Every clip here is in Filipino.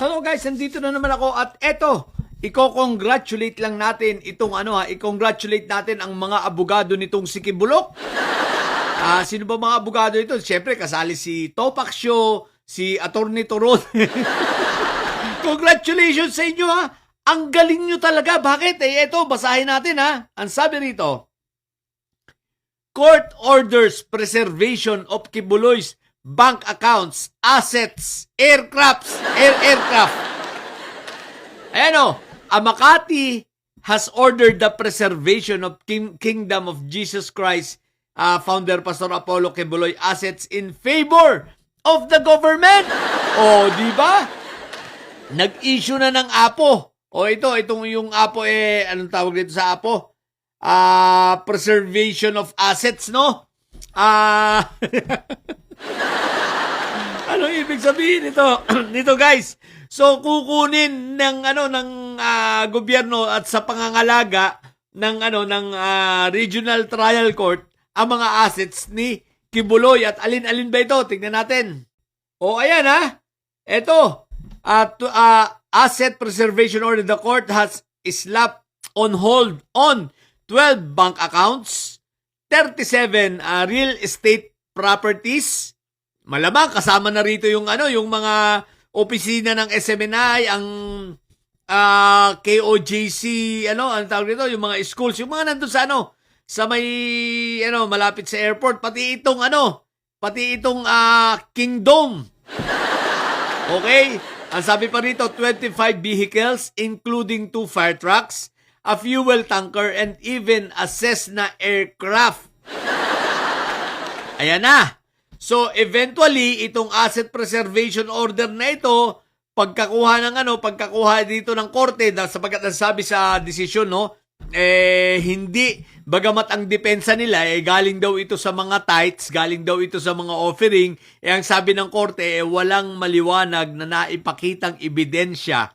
Hello guys, nandito na naman ako at eto, i-congratulate lang natin itong i-congratulate natin ang mga abogado nitong si Kibulok. Sino ba mga abogado ito? Siyempre, kasali si Topak Show, si Attorney Toron. Congratulations sa inyo ha! Ang galing nyo talaga. Bakit? Eto, basahin natin ha. Ang sabi rito, Court orders preservation of Kibuloy's bank accounts, assets, aircraft. Ayan o, Makati has ordered the preservation of Kingdom of Jesus Christ founder Pastor Apollo Kibuloy assets in favor of the government. O, di ba? Nag-issue na ng APO. O itong yung APO anong tawag dito sa APO? Preservation of assets, no? Ano ibig sabihin nito guys? So kukunin ng gobyerno at sa pangangalaga ng Regional Trial Court ang mga assets ni Kibuloy at alin-alin ba ito? Tingnan natin. O ayan ha. Ito asset preservation order. The court has slapped on hold on 12 bank accounts, 37 real estate properties. Malamang kasama na rito yung mga opisina ng SMNI, ang KOJC, ang tawag dito, yung mga schools, yung mga nandun sa may malapit sa airport, pati itong Kingdom. Okay? Ang sabi pa rito, 25 vehicles including 2 fire trucks, a fuel tanker, and even a Cessna aircraft. Ayan na. So, eventually, itong asset preservation order na ito, pagkakuha dito ng korte, sapagkat nasabi sa desisyon, hindi, bagamat ang depensa nila, galing daw ito sa mga tithes, galing daw ito sa mga offering, ang sabi ng korte, walang maliwanag na naipakitang ebidensya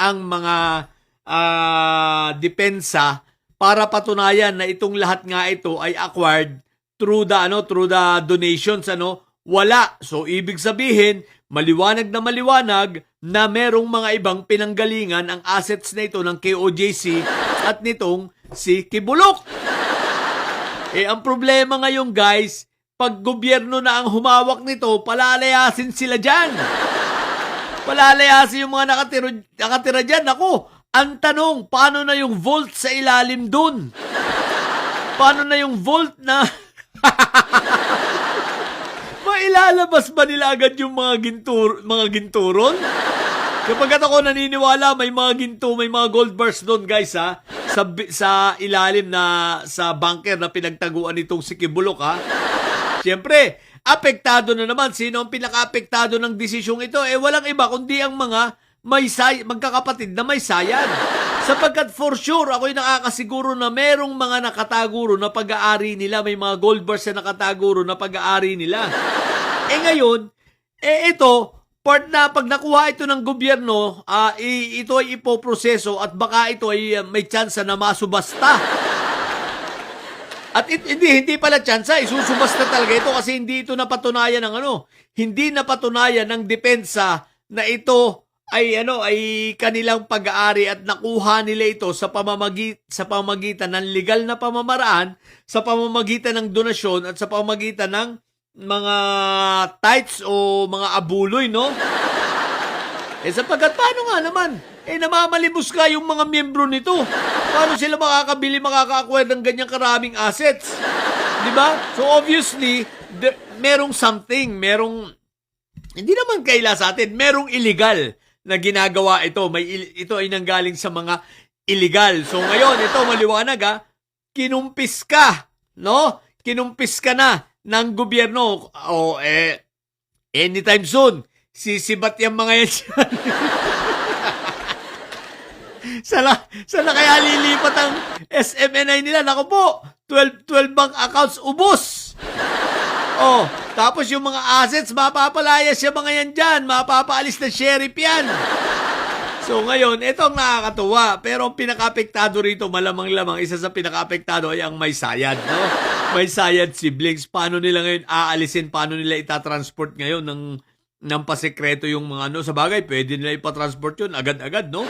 ang mga depensa para patunayan na itong lahat nga ito ay acquired through the donations, wala. So ibig sabihin, maliwanag na merong mga ibang pinanggalingan ang assets na ito ng KOJC at nitong si Kibulok. Ang problema ngayon guys, pag gobyerno na ang humawak nito, palalayasin sila dyan. Palalayasin yung mga nakatira dyan. Ako, ang tanong, paano na yung vault sa ilalim dun? Paano na yung vault na mailalabas ba nila agad yung mga ginturon? Kapag ako naniniwala, may mga ginto, may mga gold bars doon guys sa ilalim na sa bunker na pinagtaguan nitong si Kibulok ha. Siyempre, apektado na naman. Sino ang pinaka-apektado ng desisyong ito? Walang iba kundi ang mga magkakapatid na may sayad. Sapagkat for sure, ako'y nakakasiguro na merong mga nakataguro na pag-aari nila. May mga gold bars na nakataguro na pag-aari nila. Ngayon, ito, part na pag nakuha ito ng gobyerno, ito ay ipoproseso at baka ito ay may tsansa na masubasta. At hindi pala tsansa, isusubasta talaga ito kasi hindi ito napatunayan hindi napatunayan ng depensa na ito ay kanilang pag-aari at nakuha nila ito sa pamamagitan ng legal na pamamaraan, sa pamamagitan ng donasyon at sa pamamagitan ng mga tithes o mga abuloy, no? Sapagkat paano nga naman? Namamalimos ka yung mga miyembro nito. Paano sila makaka-acquire ng ganyang karaming assets? Diba? So obviously, merong something, hindi naman kaila sa atin, merong illegal na ginagawa ito. Ito ay nanggaling sa mga illegal. So ngayon, ito maliwanag kinumpis ka, no? Kinumpis ka na ng gobyerno. Anytime soon, sisibat yung mga yan. Sana kaya lilipat ang SMNI nila? Naku po, 12 bank accounts, ubos. Tapos yung mga assets, mapapalayas yung mga yan dyan. Mapapaalis na sheriff yan. So ngayon, ito ang nakakatuwa. Pero ang pinaka-apektado rito, malamang-lamang, isa sa pinaka-apektado ay ang may sayad. No? May sayad siblings. Paano nila ngayon aalisin? Paano nila itatransport ngayon ng ng pasekreto yung mga ano. Sa bagay, pwede nila ipatransport yun agad-agad, no?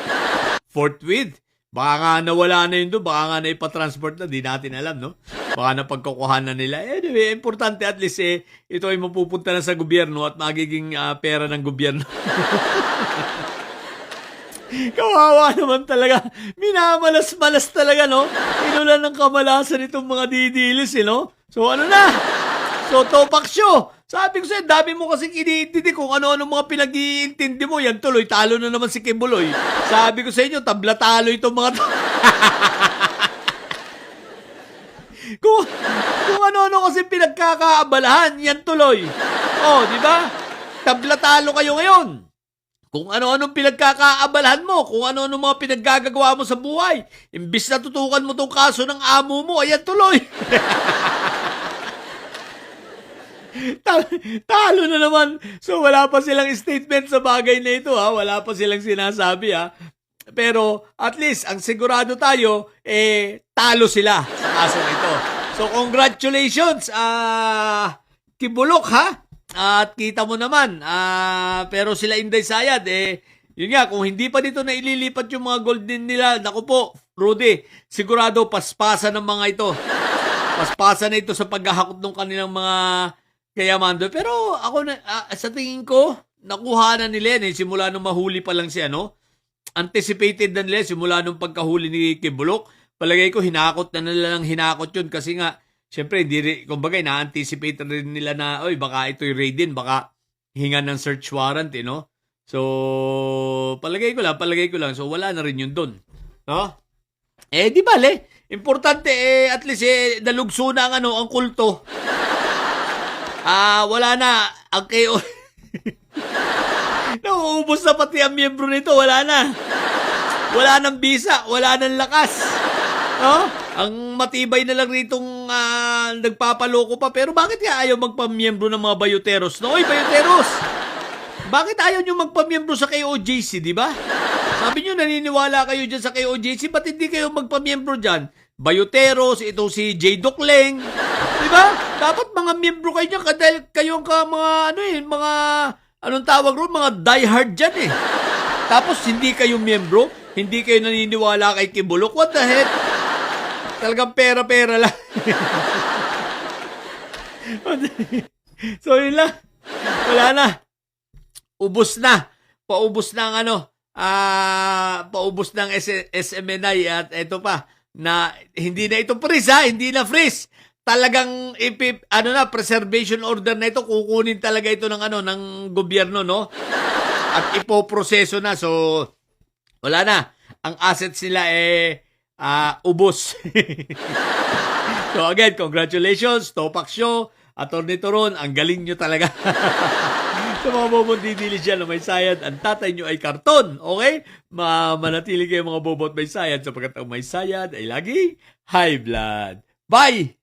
Forthwith. Baka nga nawala na yun doon, baka nga na ipatransport na, di natin alam, no? Baka na pagkukuhanan nila. Anyway, importante at least ito ay mapupunta na sa gobyerno at magiging pera ng gobyerno. Kawawa naman talaga. Minamalas-malas talaga, no? Inulan ng kamalasan itong mga didilis, no? So, ano na? So, topak show. Sabi ko sa'yo, dami mo kasing iniintindi kung ano-ano mga pinag-iintindi mo. Yan tuloy, talo na naman si Kibuloy. Sabi ko sa inyo, tabla talo itong mga to. kung ano-ano kasi pinagkakaabalahan, yan tuloy. Oh, di ba? Tabla talo kayo ngayon. Kung ano-anong pinagkakaabalahan mo, kung ano-ano mga pinaggagawa mo sa buhay. Imbis na tutukan mo tong kaso ng amo mo, ayan tuloy. Talo na naman. So, wala pa silang statement sa bagay na ito, ha? Wala pa silang sinasabi, ha? Pero, at least, ang sigurado tayo, talo sila sa kasong ito. So, congratulations, Kibulok, ha? At kita mo naman, pero sila Inday Sayad, yun nga, kung hindi pa dito na ililipat yung mga gold din nila, naku po, Rudy, sigurado paspasan ng mga ito. Paspasan na ito sa paghahakot ng kanilang mga kayaman doon. Pero ako na, sa tingin ko, nakuha na nila yan, simula nung mahuli pa lang siya, no? Anticipated na nila, simula nung pagkahuli ni Kibulok. Palagay ko, hinakot na nila lang hinakot yun kasi nga, siyempre, kumbaga, na-anticipate rin nila na, oy, baka ito'y raid din, baka hinga ng search warrant, no? So, palagay ko lang. So, wala na rin yun dun. No? Di bale. Importante, at least, nalugso na ang kulto. Wala na. Ang KO. Nauubos na pati ang miyembro nito. Wala na. Wala nang bisa. Wala nang lakas. No? Ang matibay na lang ritong nagpapaloko pa. Pero bakit nga ayaw magpamiyembro ng mga bayoteros? No? Oy, bayoteros! Bakit ayaw nyo magpamiyembro sa KOJC, di ba? Sabi nyo, naniniwala kayo dyan sa KOJC. Ba't hindi kayo magpamiyembro dyan? Bayoteros, ito si J. Ducleng. Di ba? Dapat mga miyembro kayo dyan. Dahil kayong mga, anong tawag ron? Mga diehard dyan Tapos, hindi kayo miyembro. Hindi kayo naniniwala kay Kibulok. What the heck? Talagang pera-pera lang. So, yun lang. Wala na. Ubus na. Paubos na paubos ng SMNI at ito pa, na hindi na ito freeze, hindi na freeze. Talagang preservation order na ito, kukunin talaga ito ng gobyerno, no? At ipoproseso na. So, wala na. Ang assets nila ubos. So again, congratulations, Topak Show, Atty. Toron, ang galing nyo talaga. Sa mga bobot didilis dyan na may sayad, ang tatay nyo ay karton, okay? Manatili kayo mga bobot may sayad sapagkat ang may sayad ay lagi high blood. Bye!